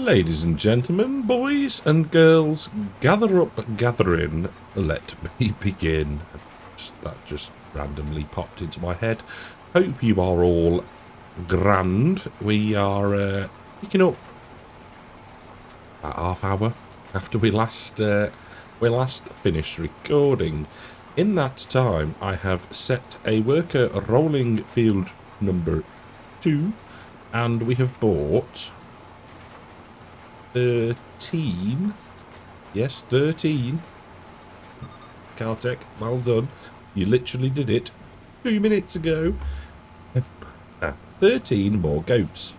Ladies and gentlemen, boys and girls, gather up, gather in, let me begin. That just randomly popped into my head. Hope you are all grand. We are picking up about half hour after we last finished recording. In that time, I have set a worker rolling field number 2, and we have bought 13. Yes, 13. Caltech, well done. You literally did it 2 minutes ago. 13 more goats.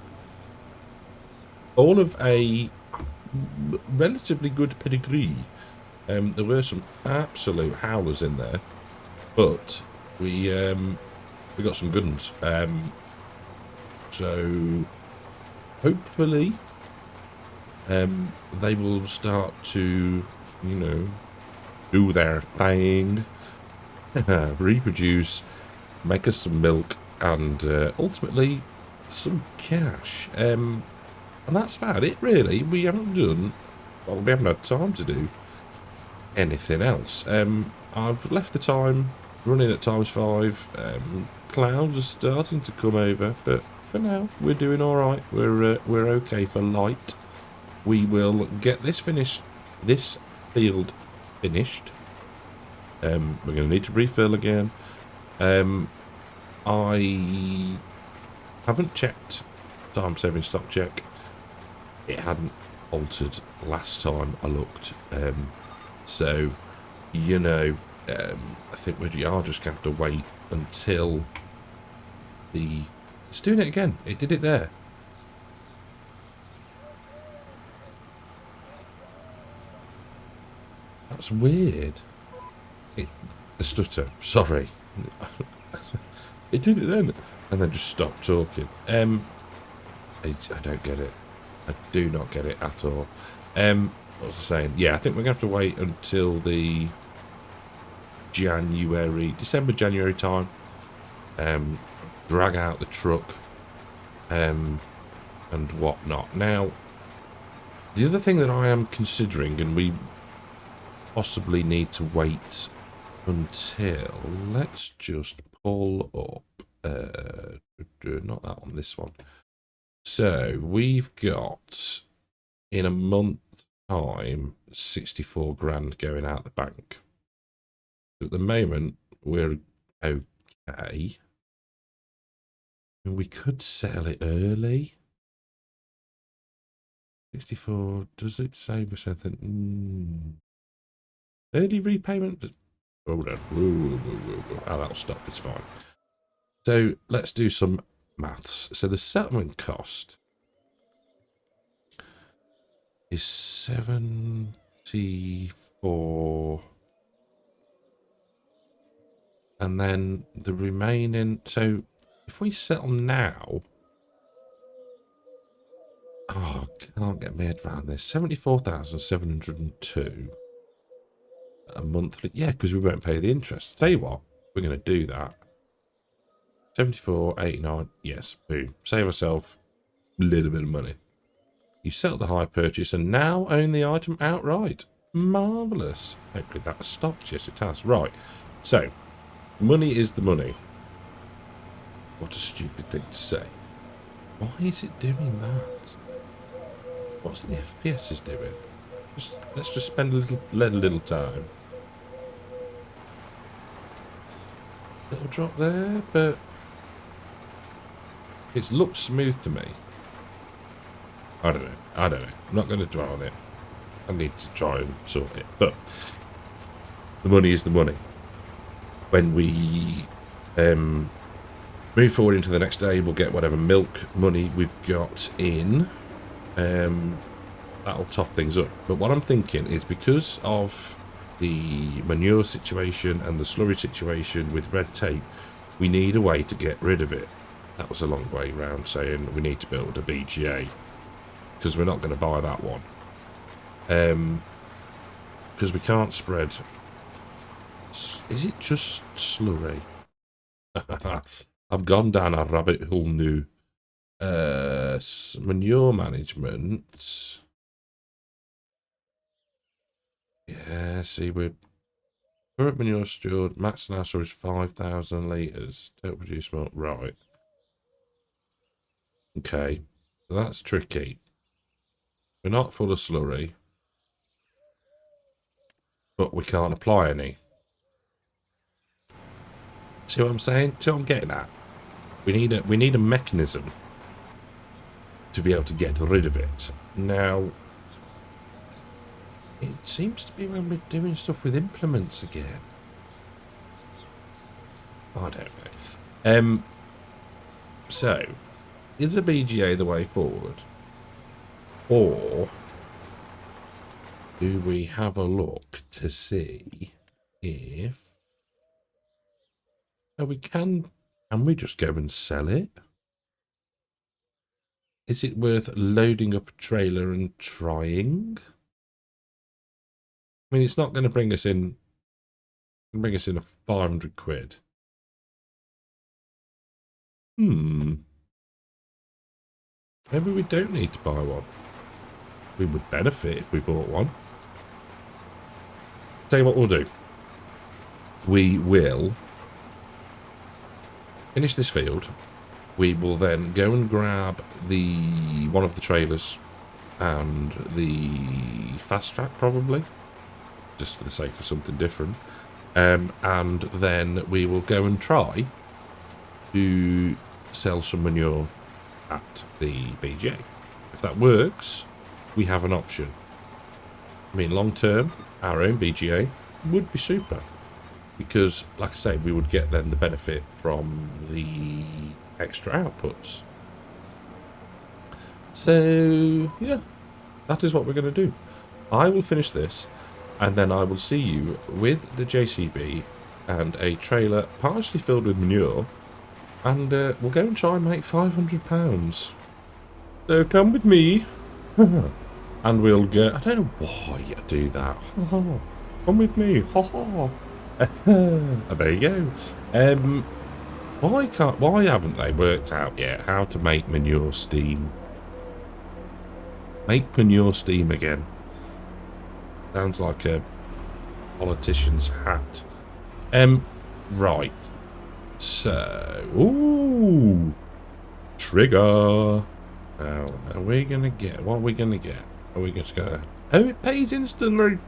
All of a relatively good pedigree. There were some absolute howlers in there, but we got some good ones. So hopefully they will start to, do their thing, reproduce, make us some milk, and ultimately some cash. And that's about it, really. We haven't had time to do anything else. I've left the time running at ×5. Clouds are starting to come over, but for now we're doing all right. We're okay for light. We will get this field finished. We're going to need to refill again. I haven't checked time saving stock check. It hadn't altered last time I looked. So, I think we are just going to have to wait until it's doing it again. It did it there. That's weird. The stutter. Sorry. It did it then, and then just stopped talking. I don't get it. I do not get it at all. What was I saying? Yeah, I think we're going to have to wait until the December, January time. Drag out the truck, and whatnot. Now, the other thing that I am considering, and we possibly need to wait until, let's just pull up, not that one, this one. So we've got, in a month time, 64 grand going out the bank. At the moment, we're okay. We could sell it early. 64, does it save us anything? Early repayment? Hold on. Oh, that'll stop, it's fine. So let's do some maths. So the settlement cost is 74, and then the remaining, so if we settle now, I can't get my head around this, 74,702 a monthly, yeah, because we won't pay the interest. Tell you what, we're going to do that. 74.89, yes, boom, save ourselves a little bit of money. You settle the hire purchase and now own the item outright. Marvellous. Hopefully that has stopped. Yes, it has. Right. So, money is the money. What a stupid thing to say. Why is it doing that? What's the FPS is doing? Let's just spend a little time. Little drop there, but it's looked smooth to me. I don't know. I'm not going to dwell on it. I need to try and sort it. But the money is the money. When we move forward into the next day, we'll get whatever milk money we've got in. That'll top things up. But what I'm thinking is, because of the manure situation and the slurry situation with red tape, we need a way to get rid of it. That was a long way round saying we need to build a BGA, because we're not going to buy that one. Because we can't spread. Is it just slurry? I've gone down a rabbit hole now. Manure management. Yeah, see, we're current manure stored. Max now storage 5,000 litres. Total produce milk. Right. Okay. So that's tricky. We're not full of slurry, but we can't apply any. See what I'm saying? See what I'm getting at? We need a mechanism to be able to get rid of it. Now, it seems to be when we're doing stuff with implements again. I don't know. So, is a BGA the way forward? Or do we have a look to see if... Oh, we can we just go and sell it? Is it worth loading up a trailer and trying? I mean, it's not going to bring us in a 500 quid. Maybe we don't need to buy one. We would benefit if we bought one. Tell you what we'll do. We will finish this field. We will then go and grab one of the trailers and the fast track, probably, just for the sake of something different. And then we will go and try to sell some manure at the BGA. If that works, we have an option. I mean, long term, our own BGA would be super, because, like I say, we would get then the benefit from the extra outputs. So, yeah, that is what we're going to do. I will finish this, and then I will see you with the JCB and a trailer partially filled with manure, and we'll go and try and make £500. So come with me, and we'll go. I don't know why you do that. Come with me. There you go. Why haven't they worked out yet how to make manure steam? Make manure steam again. Sounds like a politician's hat. Right. So, ooh, trigger. Now, are we gonna get? What are we gonna get? Are we just gonna? Oh, it pays instantly.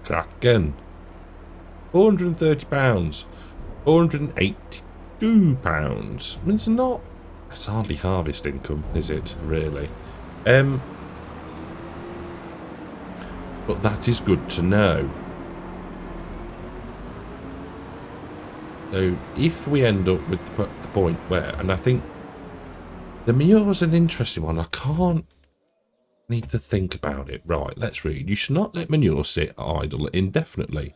Kraken. £430. £482. I mean, it's hardly harvest income, is it? Really? But that is good to know. So if we end up with the point where, and I think the manure's an interesting one. I need to think about it. Right, let's read. You should not let manure sit idle indefinitely.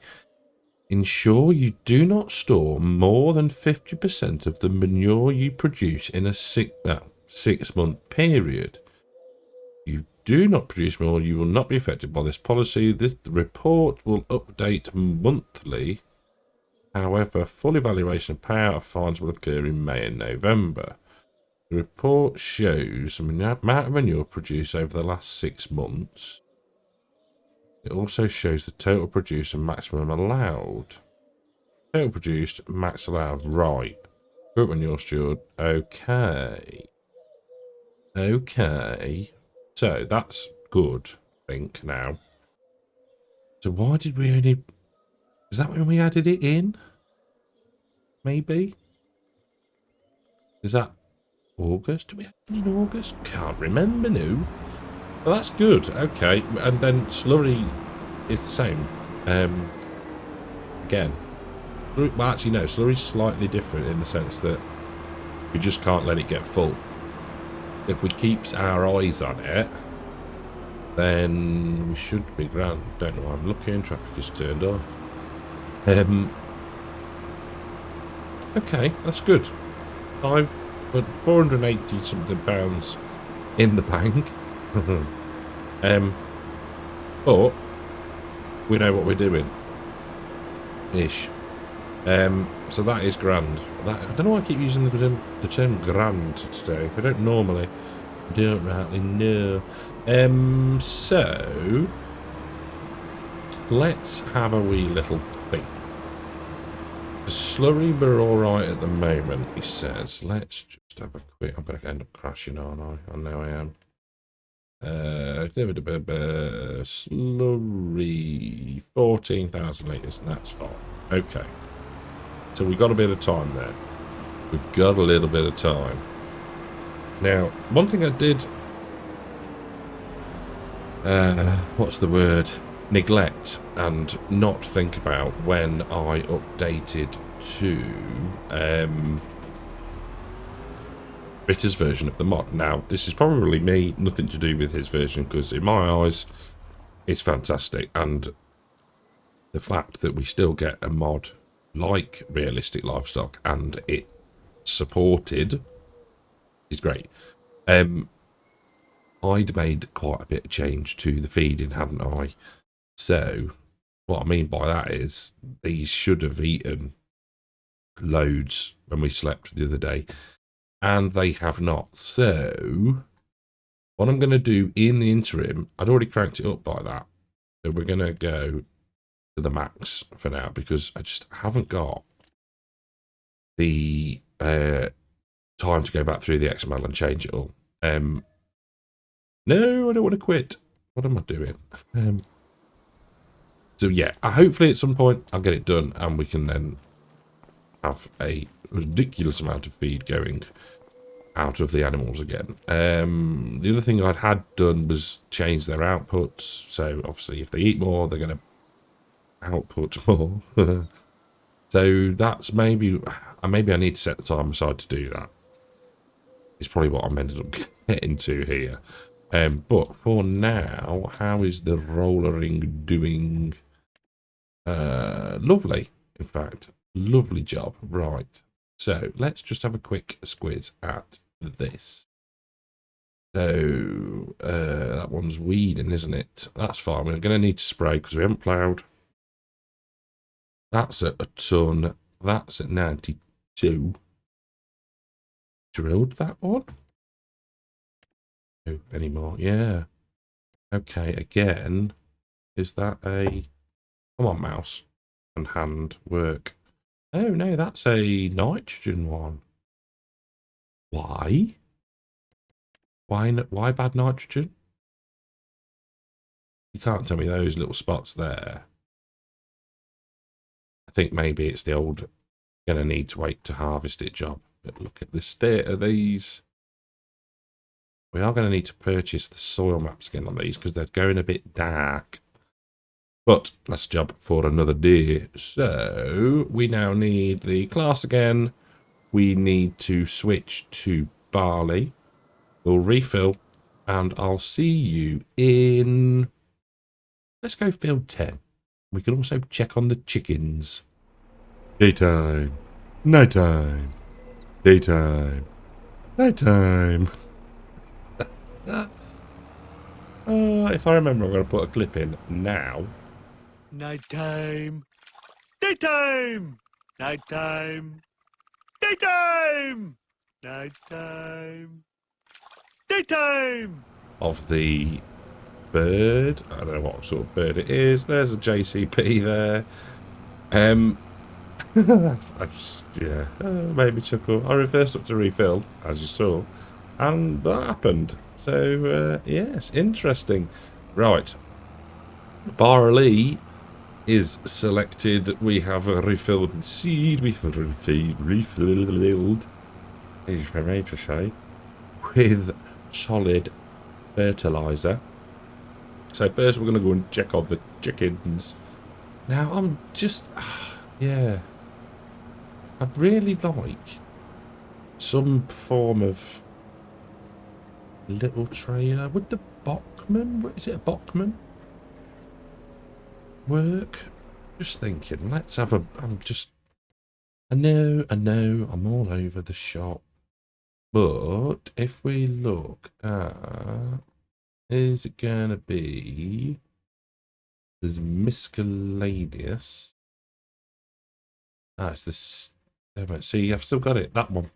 Ensure you do not store more than 50% of the manure you produce in a 6-month period. You do not produce more, you will not be affected by this policy. The report will update monthly. However, full evaluation of payout of fines will occur in May and November. The report shows the amount of manure produced over the last 6 months. It also shows the total produced and maximum allowed. Total produced, max allowed. Right. Current manure stored. Okay. Okay. So that's good, I think, now. So why did we only... Is that when we added it in? Maybe? Is that August? Did we add it in August? Can't remember now. Well, that's good. Okay. And then slurry is the same. Again. Well, actually, no. Slurry's slightly different in the sense that we just can't let it get full. If we keep our eyes on it, then we should be grand. Don't know why I'm looking. Traffic is turned off. Okay, that's good. 480 something pounds in the bank. But we know what we're doing. Ish. so that is grand. That, I don't know why I keep using the term grand today. I don't normally. I don't rightly know. So let's have a wee little think. The slurry we're alright at the moment, he says. Let's just have a quick... I'm going to end up crashing, aren't I? I know I am. Slurry, 14,000 litres, and that's fine. Okay. So we've got a bit of time there. We've got a little bit of time. Now, one thing I did... what's the word? Neglect and not think about when I updated to Ritter's version of the mod. Now, this is probably me, nothing to do with his version, because in my eyes, it's fantastic. And the fact that we still get a mod like Realistic Livestock and it supported is great. I'd made quite a bit of change to the feeding, hadn't I? So, what I mean by that is these should have eaten loads when we slept the other day, and they have not. So, what I'm going to do in the interim, I'd already cranked it up by that. So we're going to go to the max for now, because I just haven't got the time to go back through the XML and change it all. No, I don't want to quit. What am I doing? So yeah, hopefully at some point I'll get it done and we can then have a ridiculous amount of feed going out of the animals again. The other thing I'd had done was change their outputs. So obviously if they eat more, they're going to output more. So that's maybe I need to set the time aside to do that. It's probably what I'm ended up getting to here. But for now, how is the rollering doing? Lovely, in fact. Lovely job. Right. So let's just have a quick squiz at this. So that one's weeding, isn't it? That's fine. We're going to need to spray because we haven't ploughed. That's at a ton. That's at 92. Drilled that one? No, anymore. Yeah. Okay, again. Is that a... Come on, mouse. And hand work. Oh, no, that's a nitrogen one. Why? Why bad nitrogen? You can't tell me those little spots there. I think maybe it's the old gonna need to wait to harvest it job. But look at the state of these. We are going to need to purchase the soil maps again on these because they're going a bit dark. But that's a job for another day. So we now need the class again. We need to switch to barley. We'll refill and I'll see you in... Let's go field 10. We can also check on the chickens. Daytime. Nighttime. Daytime. Nighttime. If I remember, I'm going to put a clip in now. Nighttime. Daytime. Nighttime. Daytime. Nighttime. Daytime. Of the bird. I don't know what sort of bird it is. There's a JCP there. I just, yeah, made me chuckle. I reversed up to refill, as you saw, and that happened. So, yes, interesting. Right. Barley is selected. We have refilled with seed. We've refilled. Easy for me to say. With solid fertilizer. So first we're going to go and check on the chickens. Now I'm just, yeah, I'd really like some form of little trailer. Would the Bachman, is it a Bachman? Work? Just thinking, let's have a, I know, I'm all over the shop. But if we look at, is it going to be, there's miscellaneous. Ah, it's the There, mate. See, I've still got it. That one.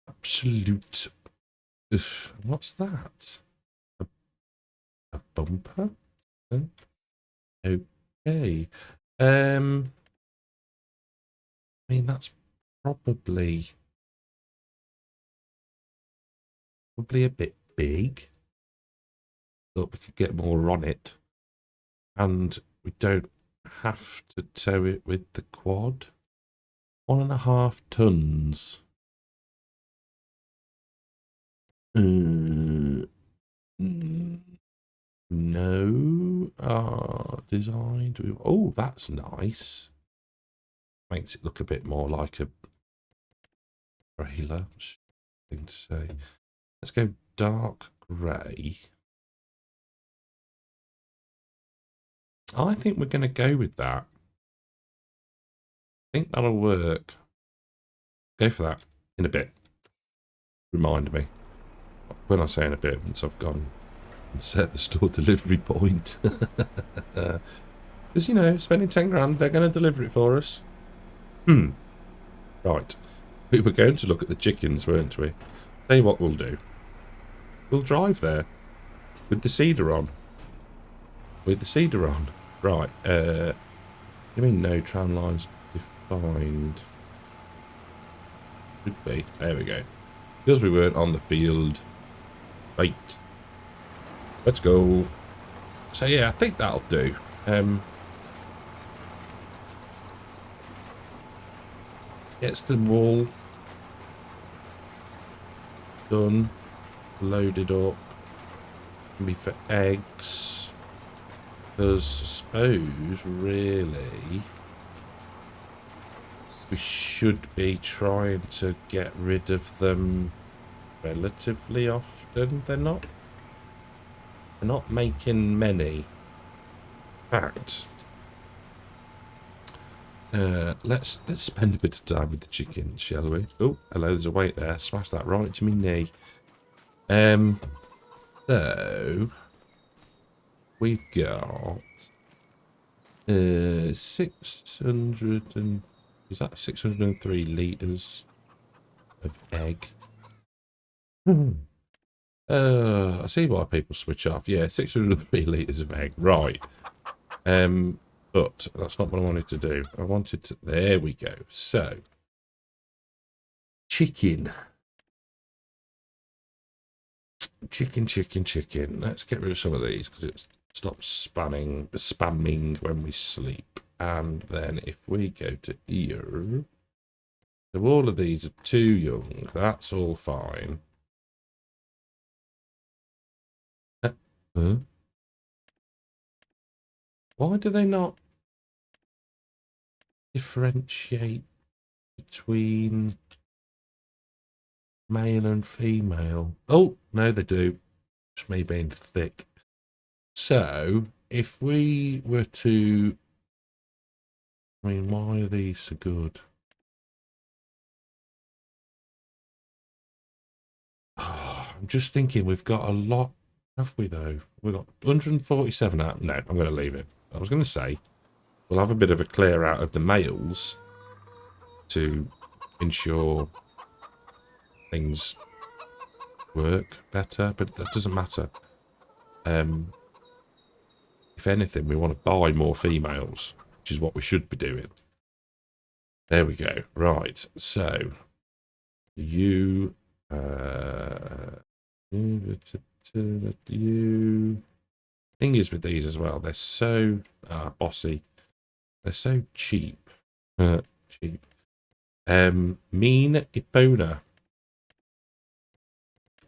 Absolute. Ugh, what's that? A bumper? Okay. I mean, that's probably a bit big. Thought we could get more on it. And we don't have to tow it with the quad. 1.5 tons. No. Designed. Oh, that's nice. Makes it look a bit more like a trailer. Thing to say. Let's go dark grey. I think we're going to go with that. I think that'll work. Go for that in a bit. Remind me. When I say in a bit, once I've gone and set the store delivery point. Because, you know, spending 10 grand, they're going to deliver it for us. Right. We were going to look at the chickens, weren't we? Tell you what we'll do. We'll drive there. With the cedar on. With the cedar on. Right. You mean no tram lines defined? Should be. There we go. Because we weren't on the field. Right. Let's go. So yeah, I think that'll do. Gets the wall done. Loaded up. Can be for eggs. Because I suppose really we should be trying to get rid of them relatively often. They're not making many. In fact, let's spend a bit of time with the chickens, shall we? Oh, hello, there's a weight there. Smash that right into my knee. So we've got 600 and is that 603 litres of egg? I see why people switch off. Yeah, 603 litres of egg. Right. But that's not what I wanted to do. I wanted to... There we go. So, chicken. Chicken. Let's get rid of some of these because it stops spamming when we sleep. And then if we go to here... So all of these are too young. That's all fine. Huh? Why do they not differentiate between male and female? Oh, no, they do. Just me being thick. So, if we were to... I mean, why are these so good? Oh, I'm just thinking we've got a lot, have we, though? We've got 147 out. No, I'm going to leave it. I was going to say, we'll have a bit of a clear out of the males to ensure things work better, but that doesn't matter. If anything, we want to buy more females, which is what we should be doing. There we go. Right, so you thing is with these as well, they're so bossy. They're so cheap. Cheap. Mean Ipona.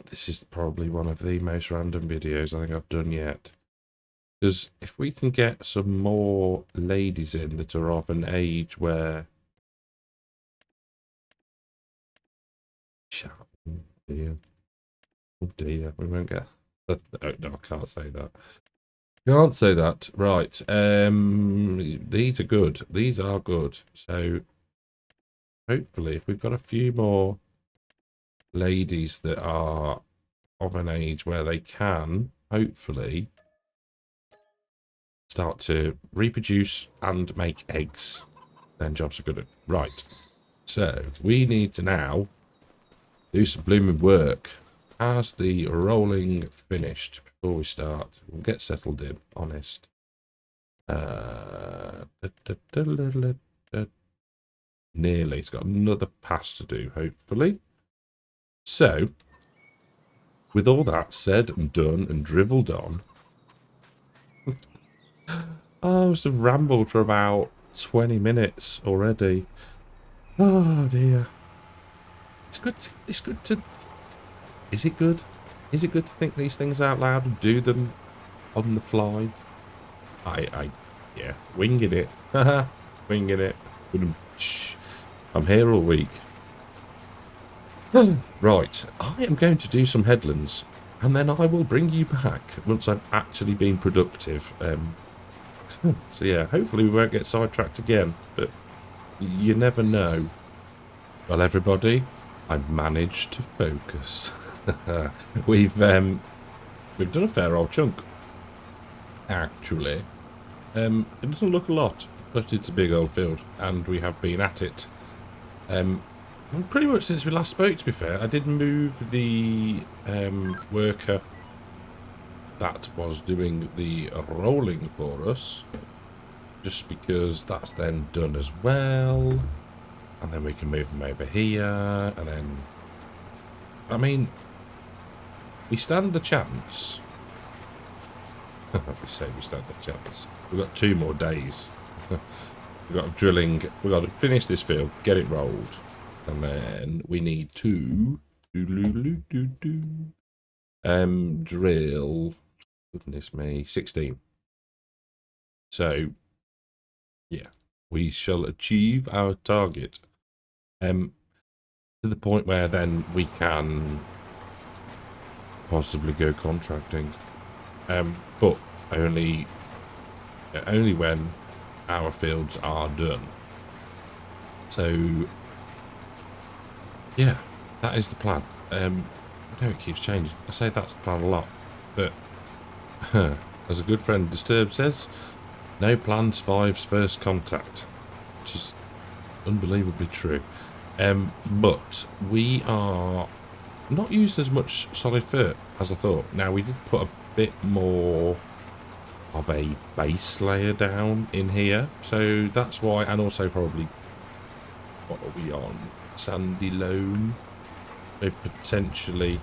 This is probably one of the most random videos I think I've done yet. Because if we can get some more ladies in that are of an age where... Oh dear. Oh dear, we won't get... Oh, no, I can't say that. Can't say that. Right. These are good. These are good. So, hopefully, if we've got a few more ladies that are of an age where they can, hopefully, start to reproduce and make eggs, then jobs are good. Right. So we need to now do some blooming work. Has the rolling finished before we start? We'll get settled in, honest. Nearly. It's got another pass to do, hopefully. So, with all that said and done and dribbled on, I must have rambled for about 20 minutes already. Oh dear. It's good to, is it good? Is it good to think these things out loud and do them on the fly? Yeah, winging it. Haha, winging it. I'm here all week. Right, I am going to do some headlands, and then I will bring you back once I've actually been productive. So yeah, hopefully we won't get sidetracked again, but you never know. Well, everybody, I managed to focus. We've done a fair old chunk, actually. It doesn't look a lot, but it's a big old field, and we have been at it. Pretty much since we last spoke, to be fair. I did move the worker that was doing the rolling for us, just because that's then done as well, and then we can move them over here, and then, I mean, we stand the chance. We say we stand the chance. We've got 2 more days. We've got drilling. We've got to finish this field, get it rolled, and then we need to drill. Goodness me, 16. So, yeah, we shall achieve our target. To the point where then we can possibly go contracting. But only when our fields are done. So, yeah, that is the plan. I know it keeps changing. I say that's the plan a lot, but as a good friend Disturbed says, no plan survives first contact, which is unbelievably true. But we are not using as much solid fir as I thought. Now, we did put a bit more of a base layer down in here, so that's why, and also probably, what are we on? Sandy loam. So potentially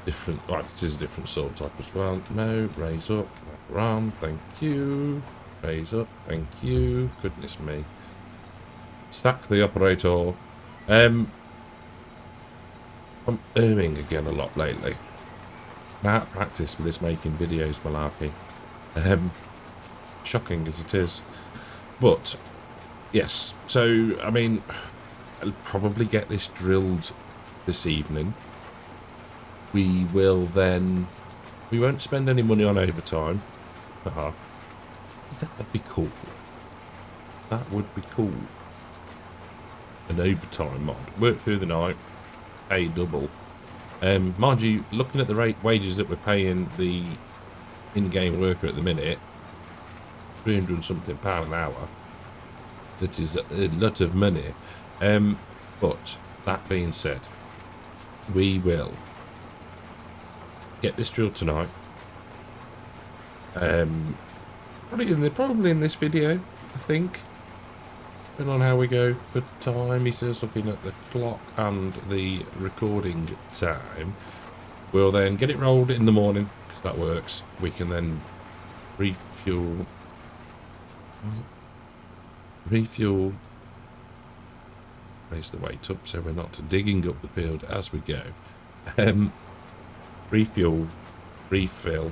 different, right, it is a different soil type as well. No, raise up, round, thank you. Raise up, thank you. Goodness me. Stack the operator. I'm erming again a lot lately. I'm out of practice with this making videos malarkey. Shocking as it is. But, yes. So, I mean, I'll probably get this drilled this evening. We will then... We won't spend any money on overtime. That would be cool. That would be cool. An overtime mod. Work through the night. Pay double. Mind you, looking at the wages that we're paying the in-game worker at the minute, 300 and something pound an hour. That is a lot of money. But that being said, we will get this drilled tonight. Probably in this video, I think. Depending on how we go for time, he says, looking at the clock and the recording time. We'll then get it rolled in the morning, because that works. We can then refuel. Raise the weight up so we're not digging up the field as we go. Refuel, refill.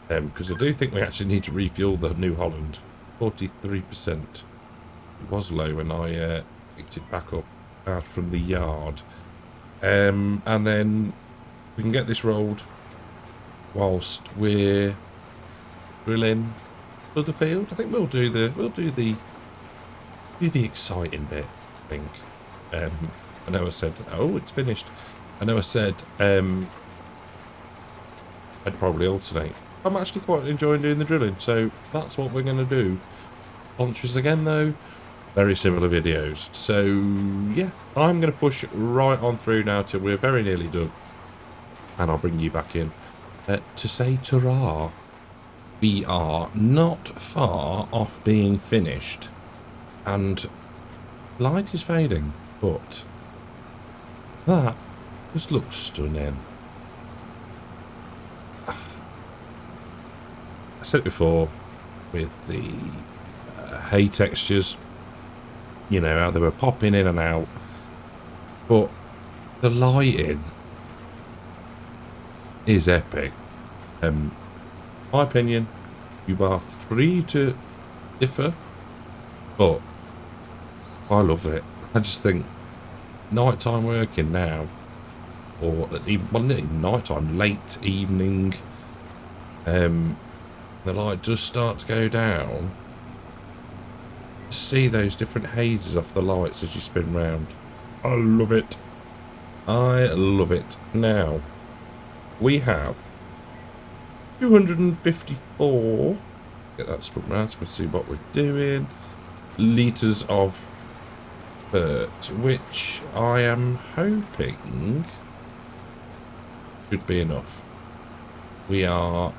Because I do think we actually need to refuel the New Holland. 43%. It was low when I picked it back up out from the yard. And then we can get this rolled whilst we're drilling for the field. I think we'll do the exciting bit, I think. I know I said, oh, it's finished. I know I said I'd probably alternate. I'm actually quite enjoying doing the drilling, so that's what we're going to do. Launchers again, though. very similar videos. So, yeah, I'm going to push right on through now till we're very nearly done. And I'll bring you back in to say ta-ra. We are not far off being finished. And light is fading, but that just looks stunning. I said it before with the hay textures, you know, how they were popping in and out, but the lighting is epic. My opinion, you are free to differ, but I love it. I just think nighttime working now, or even, well, not even nighttime, late evening, the light does start to go down. See those different hazes off the lights as you spin round. I love it. I love it. Now, we have 254, get that spun round so we can see what we're doing, litres of pert, which I am hoping should be enough. We are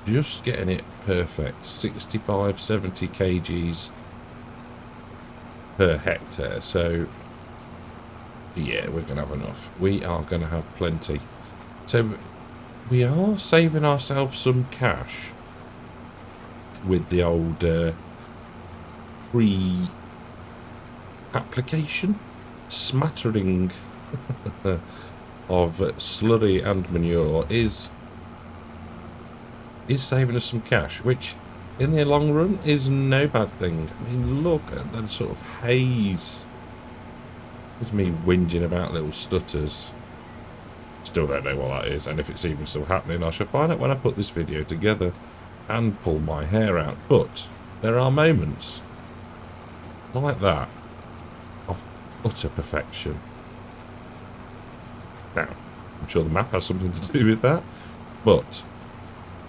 just getting it perfect. 65, 70 kgs per hectare. So, yeah, we're going to have enough. We are going to have plenty. So, we are saving ourselves some cash with the old free application. Smattering of slurry and manure is saving us some cash, which in the long run is no bad thing. I mean, look at that sort of haze. There's me whinging about little stutters. Still don't know what that is, and if it's even still happening, I shall find out when I put this video together and pull my hair out. But there are moments like that of utter perfection. Now, I'm sure the map has something to do with that, but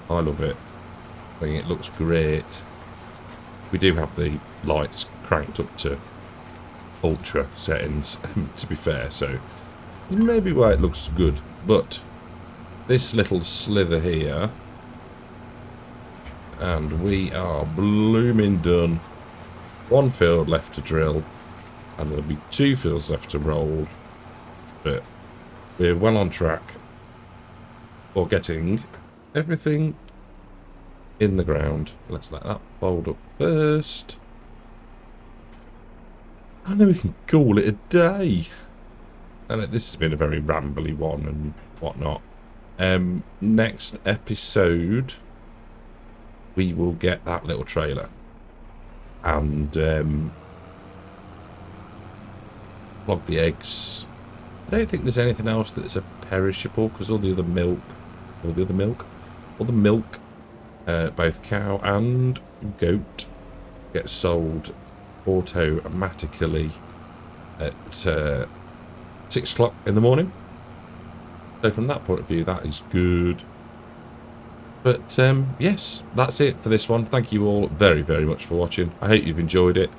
I love it. I think it looks great. We do have the lights cranked up to ultra settings, to be fair, so maybe why it looks good. But this little slither here, and we are blooming done. One field left to drill, and there'll be 2 fields left to roll, but we're well on track for getting everything in the ground. Let's let that fold up first, and then we can call it a day. And this has been a very rambly one and whatnot. Next episode, we will get that little trailer and plug the eggs. I don't think there's anything else that's a perishable, because all the milk, both cow and goat, gets sold automatically at 6 o'clock in the morning. So from that point of view, that is good. But yes, that's it for this one. Thank you all very, very much for watching. I hope you've enjoyed it.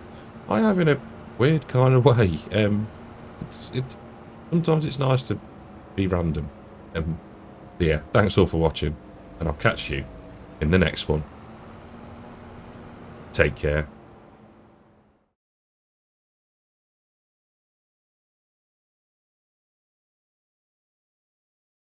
I have, in a weird kind of way. Sometimes it's nice to be random. Yeah, thanks all for watching, and I'll catch you in the next one. Take care.